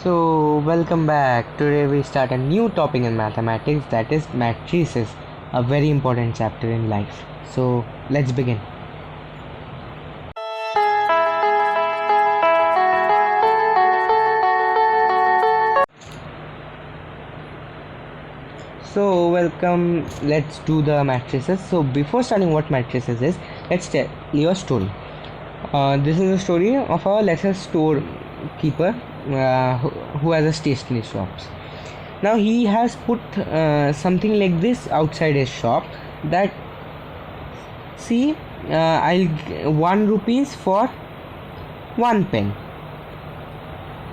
So, welcome back. Today we start a new topic in mathematics, that is matrices, a very important chapter in life. So, let's begin. So, welcome. Let's do the matrices. So, before starting what matrices is, let's tell you a story. This is a story of a, let's say, storekeeper who has a stationery shops. Now he has put something like this outside his shop, that see, I'll 1 rupees for 1 pen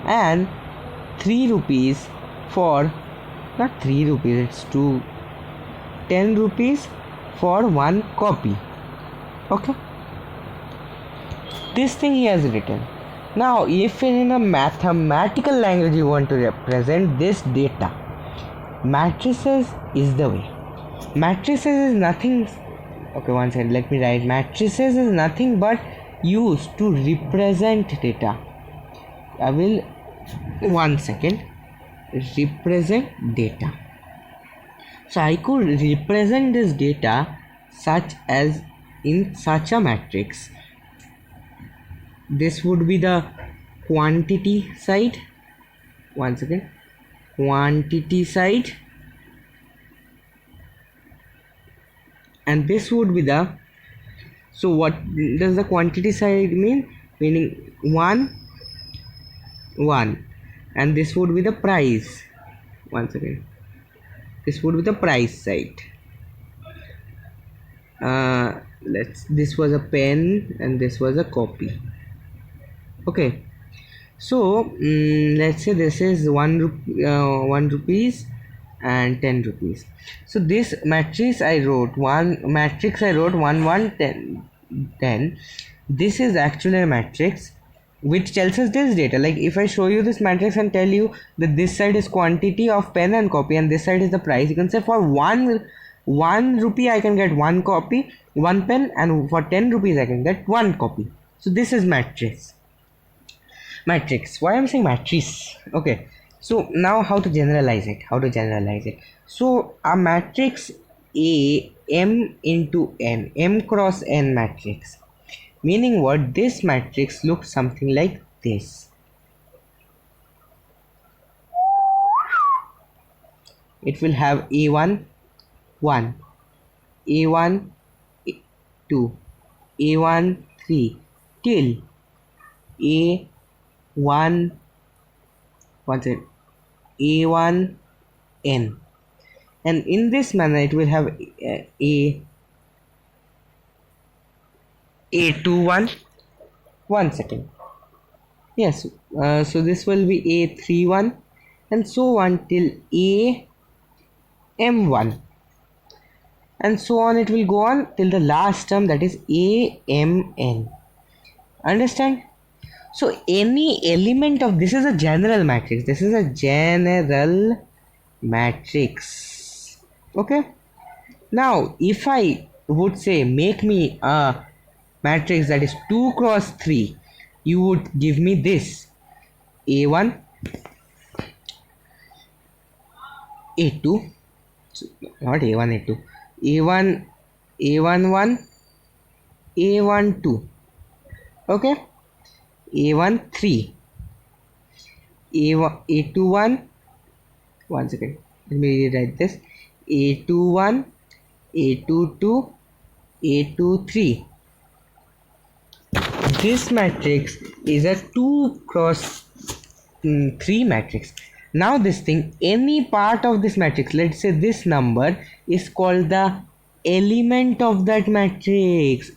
and 3 rupees for, not 3 rupees, it's 2, 10 rupees for 1 copy. Okay, this thing he has written. Now if in a mathematical language you want to represent this data, matrices is the way. Matrices is nothing, okay, one second, let me write. Matrices is nothing but used to represent data. I will, one second, represent data. So I could represent this data such as in such a matrix. This would be the quantity side, one second, quantity side, and this would be the, so what does the quantity side mean? Meaning 1, and this would be the price. Once again, this would be the price side. This was a pen and this was a copy. Okay, so let's say this is 1 rupees and 10 rupees. So this matrix I wrote 1 10 10. This is actually a matrix which tells us this data. Like if I show you this matrix and tell you that this side is quantity of pen and copy and this side is the price, you can say for 1 rupee I can get 1 copy, 1 pen, and for 10 rupees I can get 1 copy. So this is matrix. Why I'm saying matrix? Okay, so now how to generalize it? So a matrix A, m into n, m cross n matrix, meaning what? This matrix looks something like this. It will have A1 1, A1 2, A1 3 till A1 A1 n, and in this manner it will have A21, one second, yes, so this will be A31 and so on till AM1, and so on it will go on till the last term, that is AMN. Understand? So any element of this is a general matrix. Okay, now if I would say make me a matrix that is 2 cross 3, you would give me this: A1 A2, not A1 A2, A1 A11 A12, okay, A1 3, A21, one second, let me rewrite this: A21 A22 A23. This matrix is a 2 cross 3 matrix. Now this thing, any part of this matrix, let's say this number, is called the element of that matrix,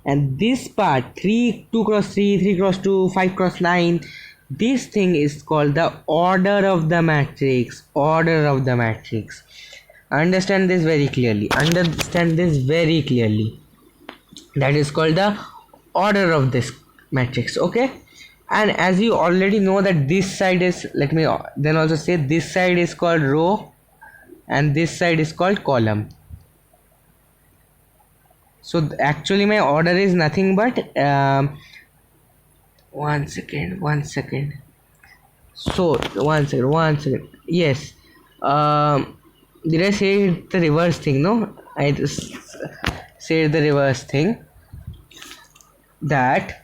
and this part 2 cross 3, 3 cross 2, 5 cross 9, this thing is called the order of the matrix. Understand this very clearly. That is called the order of this matrix. Okay, and as you already know that this side is, let me then also say, this side is called row and this side is called column. So actually my order is nothing but one second. So one second. Yes. Did I say the reverse thing? No, I just said the reverse thing. That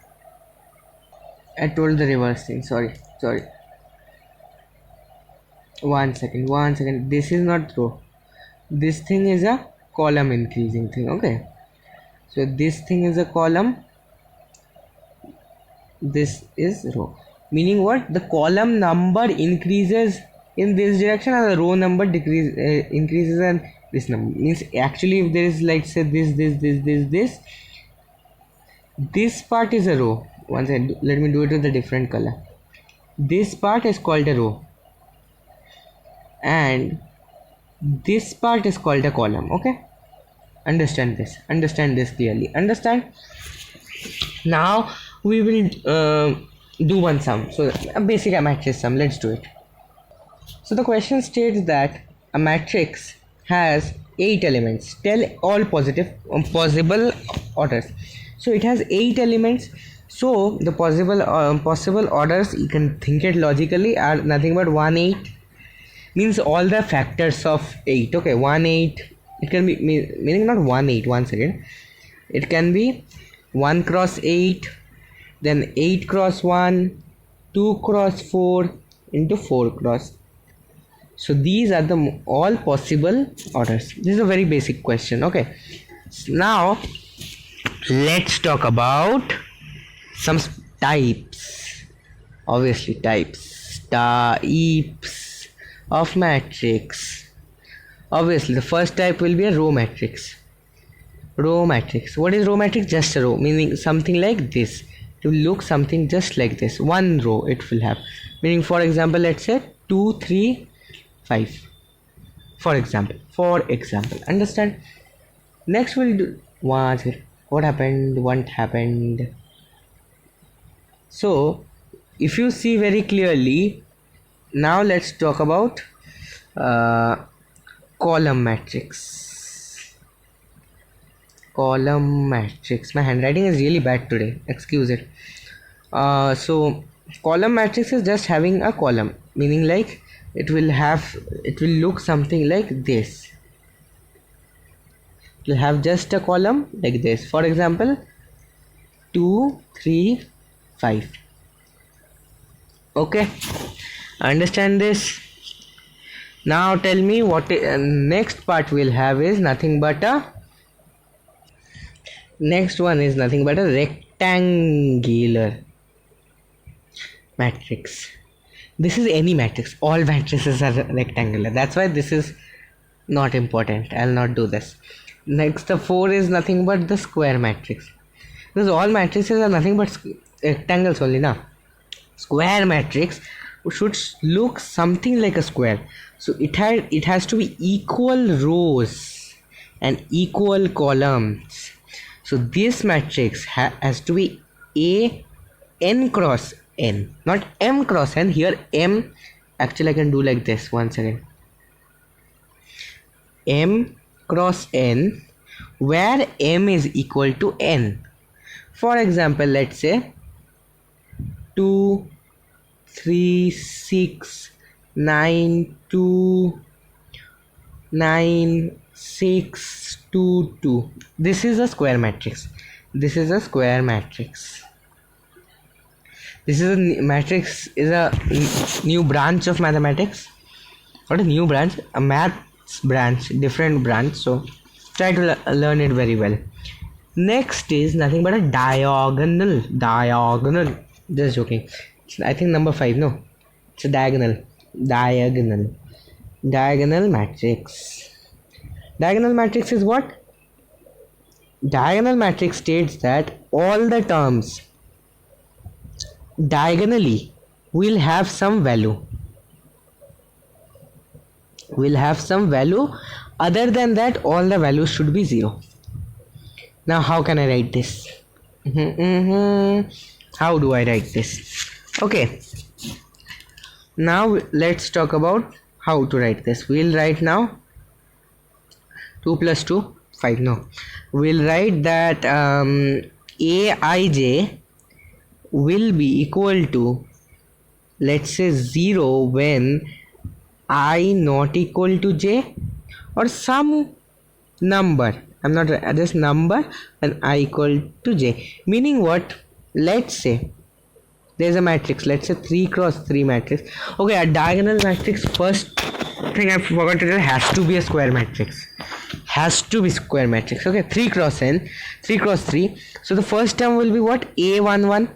I told the reverse thing. Sorry. One second. This is not row. This thing is a column increasing thing. Okay. So this thing is a column. This is row. Meaning what? The column number increases in this direction and the row number increases in this number. Means actually if there is like say this part is a row. Once let me do it with a different color. This part is called a row and this part is called a column. Okay, understand this clearly. Understand? Now we will do one sum. So a basic matrix sum. Let's do it. So the question states that a matrix has 8 elements. Tell all possible orders. So it has 8 elements. So the possible orders, you can think it logically, are nothing but 1 8 means all the factors of 8. Okay, 1 8. It can be meaning not 1 8. One second. It can be 1 cross 8, then 8 cross 1, 2 cross 4 into 4 cross. So these are the all possible orders. This is a very basic question. Okay, now let's talk about some types. Obviously types of matrix. Obviously the first type will be a row matrix. What is row matrix? Just a row, meaning something like this. To look something just like this, one row it will have, meaning for example let's say 2 3 5 for example. Understand? Next we'll do what happened. So if you see very clearly, now let's talk about column matrix. My handwriting is really bad today, excuse it. So column matrix is just having a column, meaning like it will look something like this. It will have just a column like this. For example 2 3 5. Okay, understand this? Now tell me what next part we'll have is nothing but a rectangular matrix. This is any matrix. All matrices are rectangular. That's why this is not important. I'll not do this. Next, the 4 is nothing but the square matrix. Because all matrices are nothing but rectangles only now. Square matrix should look something like a square. So it has to be equal rows and equal columns. So this matrix has to be a n cross n, not m cross n. Here m, actually I can do like this. Once again, m cross n, where m is equal to n. For example, let's say 2 3 6 9 2 9 6 2 2. This is a square matrix. This is a matrix is a new branch of mathematics. Not a new branch, a maths branch, different branch. So try to learn it very well. Next is nothing but a diagonal. Just joking. I think number 5. No, it's a diagonal matrix. Diagonal matrix is what? Diagonal matrix states that all the terms diagonally will have some value. Other than that, all the values should be 0. Now how can I write this? How do I write this? Okay, now let's talk about how to write this. We'll write now 2 plus 2 5. No, we'll write that aij will be equal to, let's say, 0 when I not equal to j, or some number, I'm not just number, when I equal to j. Meaning what? Let's say there's a matrix, let's say 3 cross 3 matrix. Okay, a diagonal matrix, first thing I forgot to tell, has to be a square matrix. Has to be square matrix. Okay, 3 cross 3. So the first term will be what? A11.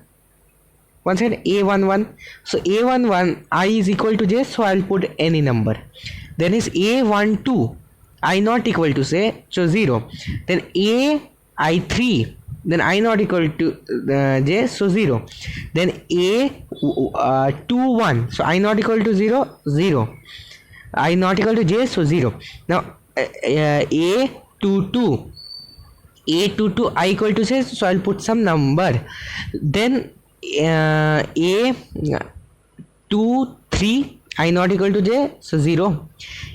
One side A11. So A11, I is equal to j, so I'll put any number. Then is A12, I not equal to, say, so 0. Then I3, then I not equal to j, so 0. Then A21, so I not equal to 0, 0. I not equal to j, so 0. Now A22, I equal to j, so I'll put some number. Then A23, I not equal to j, so 0.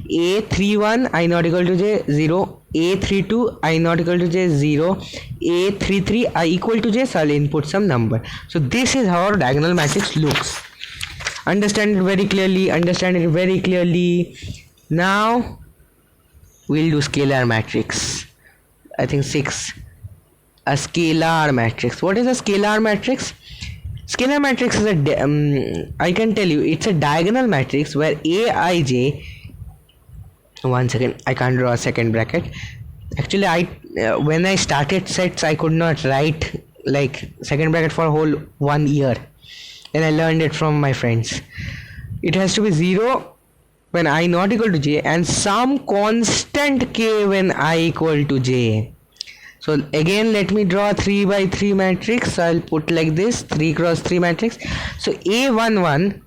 A31, I not equal to j, 0. A32, I not equal to j, 0. A33, I equal to j, so I'll input some number. So this is how our diagonal matrix looks. Understand it very clearly. Now we'll do scalar matrix. I think 6. A scalar matrix. What is a scalar matrix? Scalar matrix is I can tell you, it's a diagonal matrix where Aij, one second, I can't draw a second bracket. Actually, when I started sets, I could not write like second bracket for a whole 1 year, and I learned it from my friends. It has to be 0 when I not equal to j, and some constant k when I equal to j. So again, let me draw a 3 by 3 matrix. So I'll put like this, 3 cross 3 matrix. So A11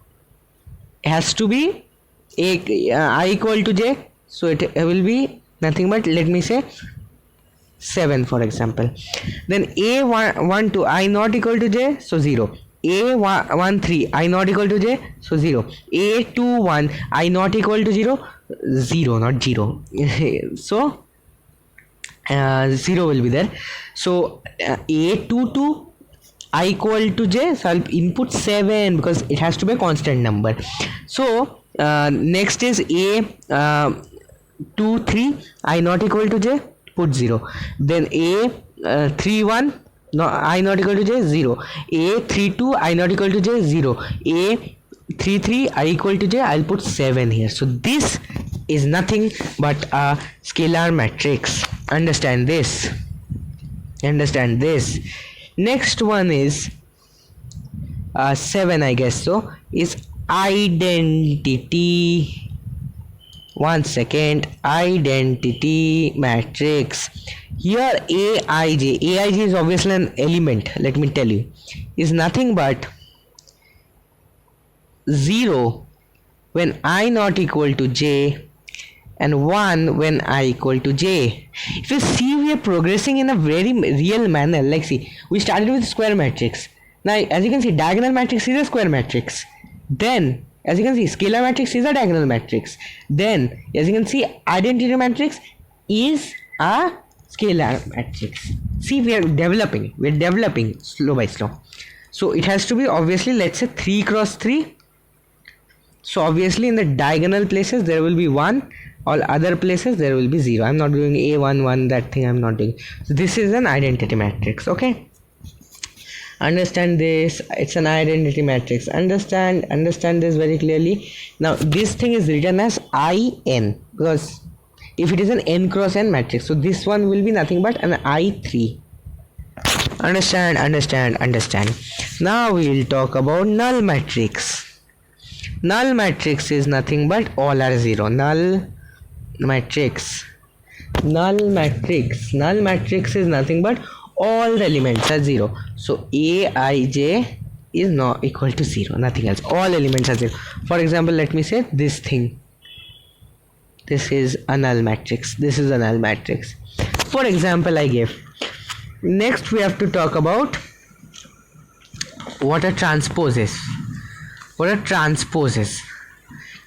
has to be I equal to j, so it will be nothing but, let me say, 7 for example. Then A12, I not equal to j, so 0. A13, I not equal to j, so 0. A21, I not equal to 0, 0, not 0. So 0 will be there. So A22, I equal to j, so I'll input 7 because it has to be a constant number. So next is A23, I not equal to j, put 0. Then A31, no, I not equal to j, 0. A32, I not equal to j, 0. A33, I equal to j, I'll put 7 here. So this is nothing but a scalar matrix. Understand this. Next one is 7, I guess so, is identity. One second, identity matrix. Here Aij is obviously an element, let me tell you, is nothing but 0 when I not equal to j, and 1 when I equal to j. If you see, we are progressing in a very real manner. Like, see, we started with square matrix. Now, as you can see, diagonal matrix is a square matrix. Then, as you can see, scalar matrix is a diagonal matrix. Then, as you can see, identity matrix is a scalar matrix. See, we are developing slow by slow. So it has to be, obviously, let's say 3 cross 3. So obviously in the diagonal places there will be 1, all other places there will be 0. I'm not doing A11, that thing I'm not doing. So this is an identity matrix. Okay, understand this, it's an identity matrix. Understand this very clearly. Now this thing is written as IN, because if it is an n cross n matrix, so this one will be nothing but an I3. Understand. Now we will talk about null matrix. Null matrix is nothing but all are 0. Null matrix is nothing but all the elements are 0. So Aij is not equal to 0, nothing else. All elements are 0. For example, let me say this thing. This is a null matrix. For example, I gave. Next we have to talk about what a transpose is.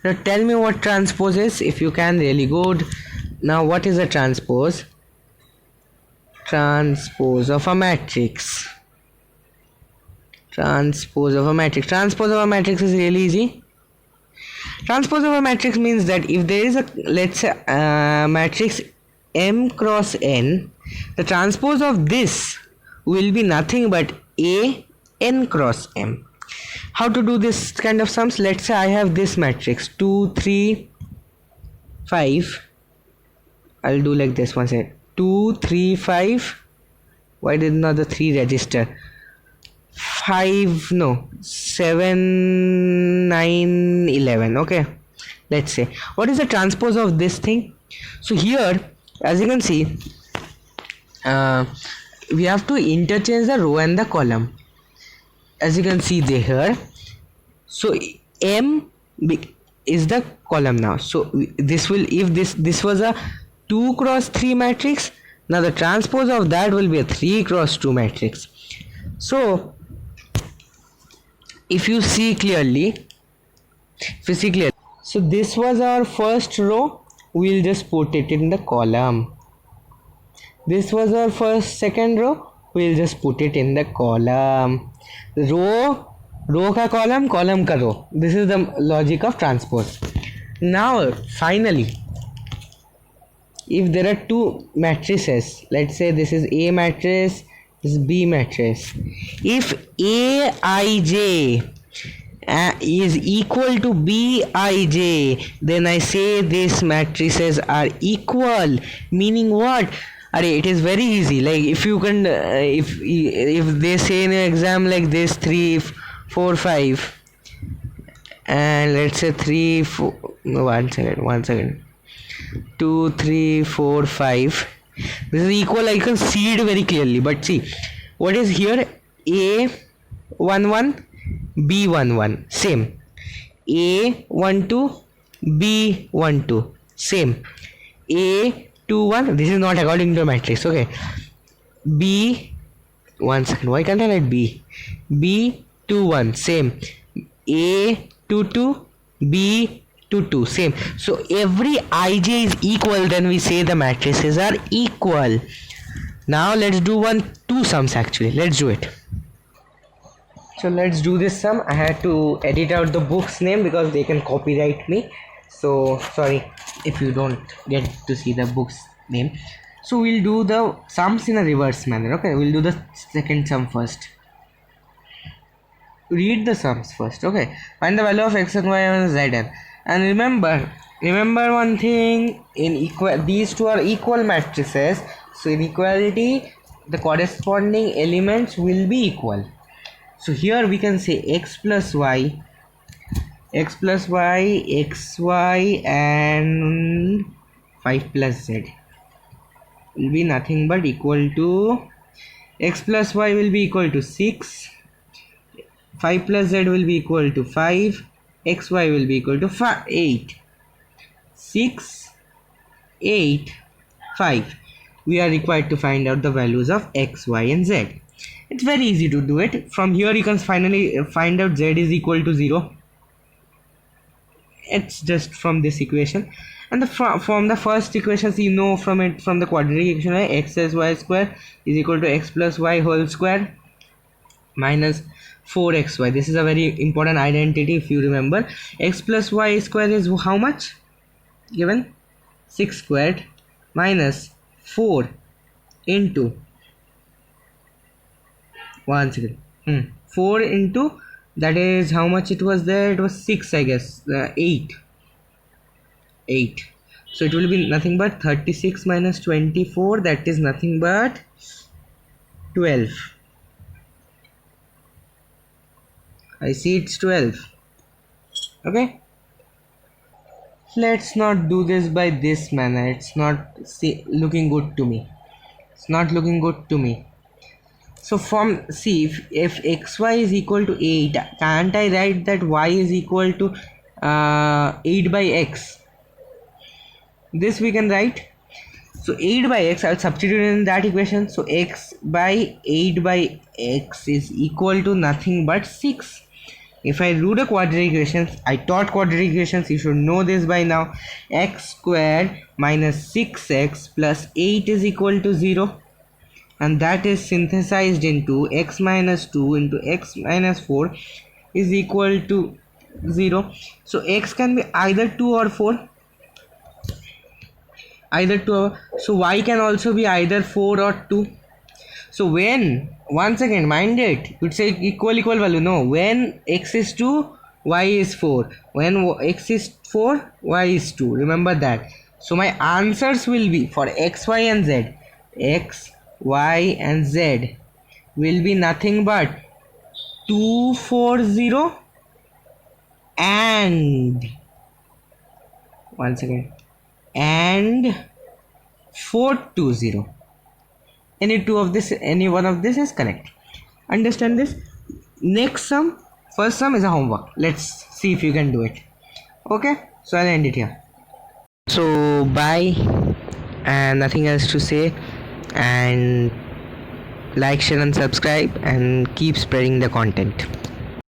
Now tell me what transpose is, if you can, really good. Now what is a transpose? Transpose of a matrix. Transpose of a matrix. Transpose of a matrix is really easy. Transpose of a matrix means that if there is a, let's say, matrix M cross N, the transpose of this will be nothing but A N cross M. How to do this kind of sums? Let's say I have this matrix 2 3 5. I'll do like this one second. 2 3 5. Why did not the 3 register? 5, no, 7 9 11. Okay, let's say what is the transpose of this thing. So here, as you can see, we have to interchange the row and the column, as you can see there. So M is the column now. So this will, if this was a 2 cross 3 matrix, now the transpose of that will be a 3 cross 2 matrix. So if you see clearly, so this was our first row, we'll just put it in the column. This was our second row, we'll just put it in the column. Row ka column, column ka row. This is the logic of transpose. Now finally, if there are two matrices, let's say this is A matrix, this is B matrix. If Aij is equal to Bij, then I say these matrices are equal. Meaning what? It is very easy. Like if you can, if they say in an exam like this 3 4 5, and let's say 3 4, no, one second, 2 3 4 5, this is equal. I can see it very clearly, but see what is here. A11 B11 same, A12 B12 same, A21, this is not according to matrix. Okay, B, one second, why can't I write B? B21 same, A22 B22 same. So every Ij is equal, then we say the matrices are equal. Now let's do two sums actually. Let's do it. So let's do this sum. I had to edit out the book's name because they can copyright me. So sorry if you don't get to see the book's name. So we'll do the sums in a reverse manner. Okay, we'll do the second sum first. Read the sums first. Okay, find the value of x and y and zn. And remember one thing, these two are equal matrices. So in equality, the corresponding elements will be equal. So here we can say x plus y, xy, and 5 plus z will be nothing but equal to, x plus y will be equal to 6, 5 plus z will be equal to 5, xy will be equal to 8. 6, 8, 5. We are required to find out the values of x, y and z. It's very easy to do it. From here you can finally find out z is equal to 0. It's just from this equation. And from the first equations, you know from the quadratic equation, x plus y square is equal to x plus y whole square minus 4xy. This is a very important identity if you remember. X plus y square is how much? Given 6 squared minus 4 into 4 into, that is how much it was there, it was 6, I guess, 8. So it will be nothing but 36 minus 24, that is nothing but 12. I see it's 12. Okay, let's not do this by this manner. It's not looking good to me. So from, see, if xy is equal to 8, can't I write that y is equal to 8 by x? This we can write. So 8 by x, I'll substitute in that equation. So x by 8 by x is equal to nothing but 6. If I do the quadratic equations, I taught quadratic equations, you should know this by now. X squared minus 6x plus 8 is equal to 0. and that is synthesized into x minus 2 into x minus 4 is equal to 0. So x can be either 2 or 4, either 2 or, so y can also be either 4 or 2. So when, once again mind it, it's a equal value. No, when x is 2 y is 4, when x is 4 y is 2, remember that. So my answers will be for x, y and z. X, y and z will be nothing but 240 and, once again, and 420. Any one of this is correct. Understand this? Next sum, first sum is a homework. Let's see if you can do it. Okay, so I'll end it here. So bye, and nothing else to say, and like, share and subscribe, and keep spreading the content.